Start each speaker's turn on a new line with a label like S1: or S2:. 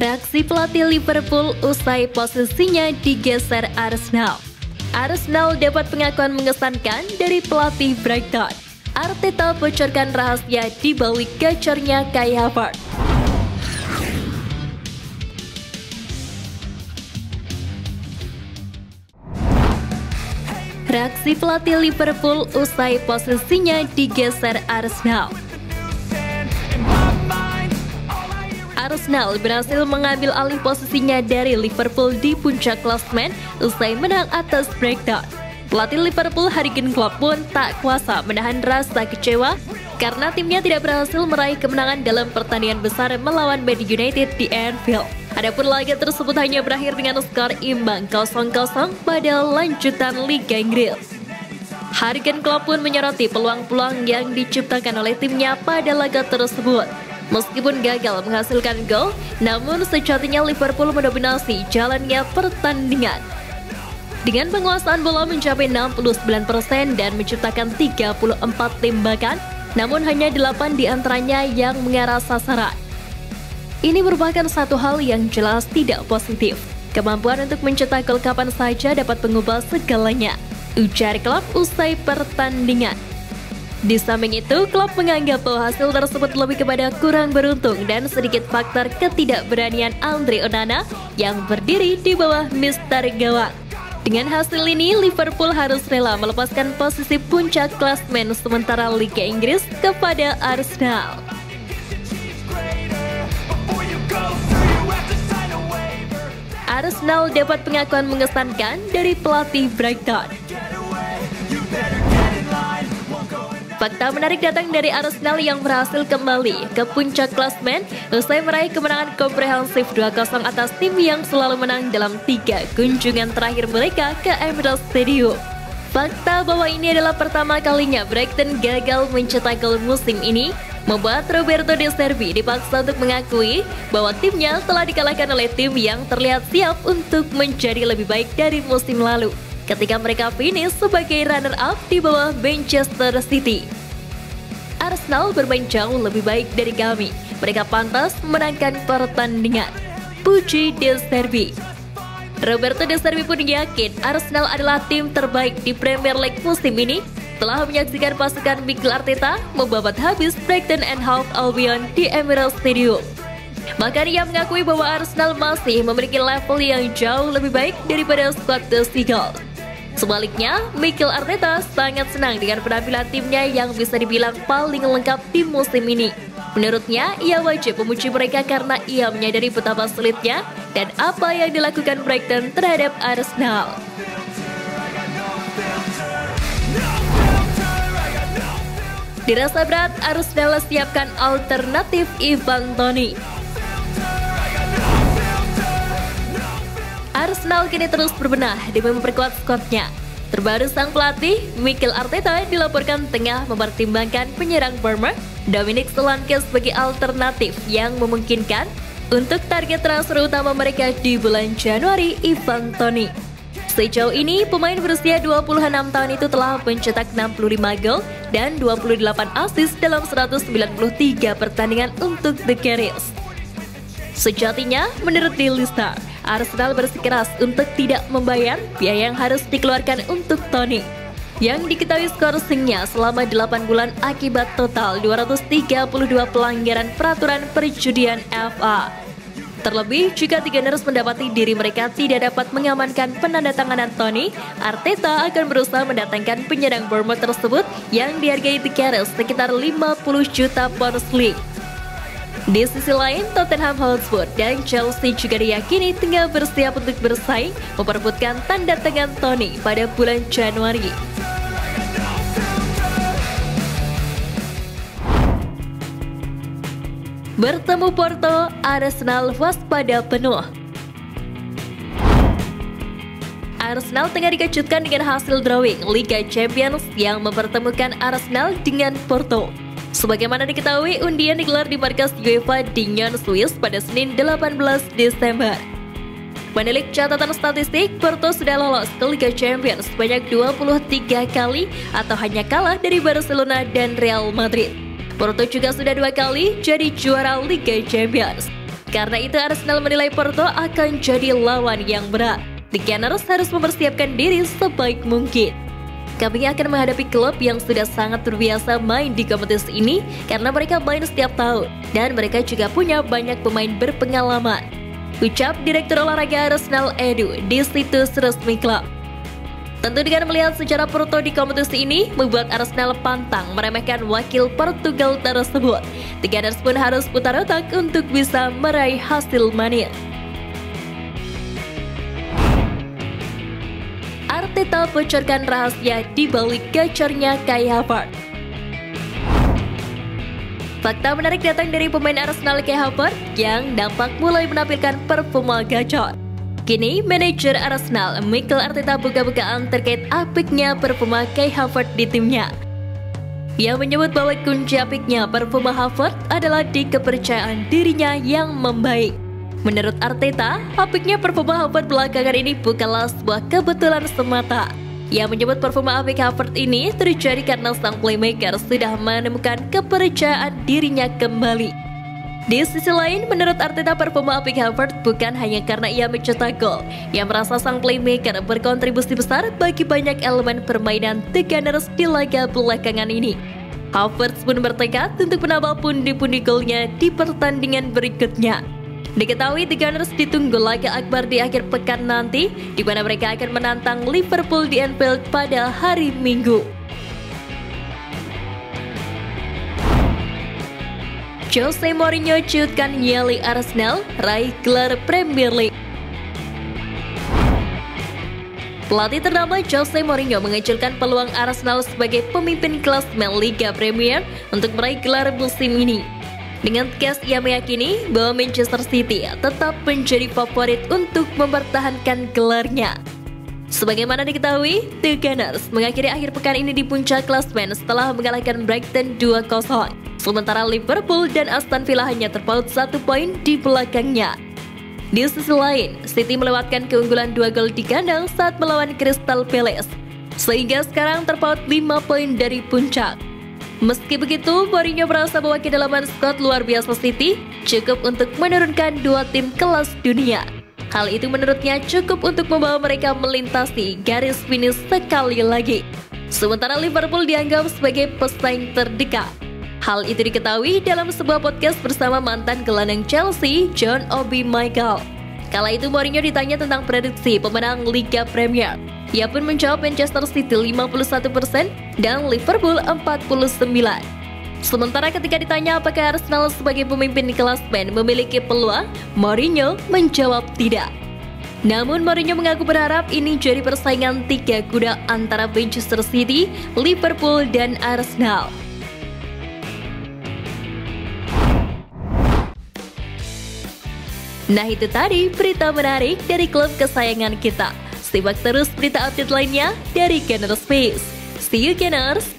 S1: Reaksi pelatih Liverpool usai posisinya digeser Arsenal. Arsenal dapat pengakuan mengesankan dari pelatih Brighton. Arteta bocorkan rahasia di balik gacornya Kai Havertz. Reaksi pelatih Liverpool usai posisinya digeser Arsenal. Arsenal berhasil mengambil alih posisinya dari Liverpool di puncak klasemen usai menang atas Brighton. Pelatih Liverpool Jurgen Klopp pun tak kuasa menahan rasa kecewa karena timnya tidak berhasil meraih kemenangan dalam pertandingan besar melawan Man United di Anfield. Adapun laga tersebut hanya berakhir dengan skor imbang 0-0 pada lanjutan Liga Inggris. Jurgen Klopp pun menyoroti peluang-peluang yang diciptakan oleh timnya pada laga tersebut. Meskipun gagal menghasilkan gol, namun sejatinya Liverpool mendominasi jalannya pertandingan. Dengan penguasaan bola mencapai 69% dan menciptakan 34 tembakan, namun hanya 8 diantaranya yang mengarah sasaran. Ini merupakan satu hal yang jelas tidak positif. Kemampuan untuk mencetak gol kapan saja dapat mengubah segalanya, ujar Klopp usai pertandingan. Di samping itu, Klopp menganggap bahwa hasil tersebut lebih kepada kurang beruntung dan sedikit faktor ketidakberanian Andre Onana yang berdiri di bawah mister gawang. Dengan hasil ini, Liverpool harus rela melepaskan posisi puncak klasemen sementara Liga Inggris kepada Arsenal. Arsenal dapat pengakuan mengesankan dari pelatih Brighton. Fakta menarik datang dari Arsenal yang berhasil kembali ke puncak klasemen usai meraih kemenangan komprehensif 2-0 atas tim yang selalu menang dalam 3 kunjungan terakhir mereka ke Emirates Stadium. Fakta bahwa ini adalah pertama kalinya Brighton gagal mencetak gol musim ini membuat Roberto De Zerbi dipaksa untuk mengakui bahwa timnya telah dikalahkan oleh tim yang terlihat siap untuk menjadi lebih baik dari musim lalu ketika mereka finish sebagai runner-up di bawah Manchester City. Arsenal bermain jauh lebih baik dari kami. Mereka pantas memenangkan pertandingan, puji De Zerbi. Roberto De Zerbi pun yakin Arsenal adalah tim terbaik di Premier League musim ini. Telah menyaksikan pasukan Mikel Arteta membabat habis Brighton and Hove Albion di Emirates Stadium. Maka dia mengakui bahwa Arsenal masih memiliki level yang jauh lebih baik daripada skuad The Seagulls. Sebaliknya, Mikel Arteta sangat senang dengan penampilan timnya yang bisa dibilang paling lengkap di musim ini. Menurutnya, ia wajib memuji mereka karena ia menyadari betapa sulitnya dan apa yang dilakukan Brighton terhadap Arsenal. Dirasa berat, Arsenal siapkan alternatif Ivan Toney. Arsenal kini terus berbenah demi memperkuat skuadnya. Terbaru sang pelatih, Mikel Arteta dilaporkan tengah mempertimbangkan penyerang Bournemouth, Dominic Solanke sebagai alternatif yang memungkinkan untuk target transfer utama mereka di bulan Januari, Ivan Toney. Sejauh ini, pemain berusia 26 tahun itu telah mencetak 65 gol dan 28 assist dalam 193 pertandingan untuk The Gunners. Sejatinya, menurut Daily Star, Arsenal bersikeras untuk tidak membayar biaya yang harus dikeluarkan untuk Toney, yang diketahui skorsingnya selama 8 bulan akibat total 232 pelanggaran peraturan perjudian FA. Terlebih, jika The Gunners mendapati diri mereka tidak dapat mengamankan penandatanganan Toney, Arteta akan berusaha mendatangkan penyerang Bournemouth tersebut yang dihargai The Gunners sekitar 50 juta pound sterling. Di sisi lain, Tottenham Hotspur dan Chelsea juga diyakini tengah bersiap untuk bersaing memperebutkan tanda tangan Toney pada bulan Januari. Bertemu Porto, Arsenal waspada penuh. Arsenal tengah dikejutkan dengan hasil drawing Liga Champions yang mempertemukan Arsenal dengan Porto. Sebagaimana diketahui, undian digelar di markas UEFA di Nyon, Swiss pada Senin 18 Desember. Menilik catatan statistik, Porto sudah lolos ke Liga Champions sebanyak 23 kali atau hanya kalah dari Barcelona dan Real Madrid. Porto juga sudah 2 kali jadi juara Liga Champions. Karena itu Arsenal menilai Porto akan jadi lawan yang berat. The Gunners harus mempersiapkan diri sebaik mungkin. Kami akan menghadapi klub yang sudah sangat terbiasa main di kompetisi ini karena mereka main setiap tahun dan mereka juga punya banyak pemain berpengalaman, ucap Direktur Olahraga Arsenal Edu di situs resmi klub. Tentu dengan melihat sejarah Porto di kompetisi ini membuat Arsenal pantang meremehkan wakil Portugal tersebut. The Gunners pun harus putar otak untuk bisa meraih hasil manis. Arteta bocorkan rahasia di balik gacornya Kai Havertz. Fakta menarik datang dari pemain Arsenal Kai Havertz yang nampak mulai menampilkan performa gacor. Kini, manajer Arsenal Mikel Arteta buka-bukaan terkait apiknya performa Kai Havertz di timnya. Ia menyebut bahwa kunci apiknya performa Havertz adalah di kepercayaan dirinya yang membaik. Menurut Arteta, apiknya performa Havertz belakangan ini bukanlah sebuah kebetulan semata. Ia menyebut performa apik Havertz ini terjadi karena sang playmaker sudah menemukan kepercayaan dirinya kembali. Di sisi lain, menurut Arteta performa apik Havertz bukan hanya karena ia mencetak gol. Ia merasa sang playmaker berkontribusi besar bagi banyak elemen permainan The Gunners di laga belakangan ini. Havertz pun bertekad untuk menambah pundi-pundi golnya di pertandingan berikutnya. Diketahui The Gunners ditunggu laga akbar di akhir pekan nanti, di mana mereka akan menantang Liverpool di Anfield pada hari Minggu. Jose Mourinho ciutkan nyali Arsenal raih gelar Premier League. Pelatih ternama Jose Mourinho mengecilkan peluang Arsenal sebagai pemimpin klasemen Liga Premier untuk meraih gelar musim ini. Dengan tegas ia meyakini bahwa Manchester City tetap menjadi favorit untuk mempertahankan gelarnya. Sebagaimana diketahui, The Gunners mengakhiri akhir pekan ini di puncak klasemen setelah mengalahkan Brighton 2-0. Sementara Liverpool dan Aston Villa hanya terpaut 1 poin di belakangnya. Di sisi lain, City melewatkan keunggulan 2 gol di kandang saat melawan Crystal Palace, sehingga sekarang terpaut 5 poin dari puncak. Meski begitu, Mourinho merasa bahwa kedalaman skuad luar biasa City cukup untuk menurunkan 2 tim kelas dunia. Hal itu menurutnya cukup untuk membawa mereka melintasi garis finish sekali lagi. Sementara Liverpool dianggap sebagai pesaing terdekat. Hal itu diketahui dalam sebuah podcast bersama mantan gelandang Chelsea, John Obi Mikel. Kala itu Mourinho ditanya tentang prediksi pemenang Liga Premier. Ia pun menjawab Manchester City 51% dan Liverpool 49%. Sementara ketika ditanya apakah Arsenal sebagai pemimpin klasemen memiliki peluang, Mourinho menjawab tidak. Namun Mourinho mengaku berharap ini jadi persaingan 3 kuda antara Manchester City, Liverpool, dan Arsenal. Nah itu tadi berita menarik dari klub kesayangan kita. Simak terus berita update lainnya dari Gunners Space. See you Gunners!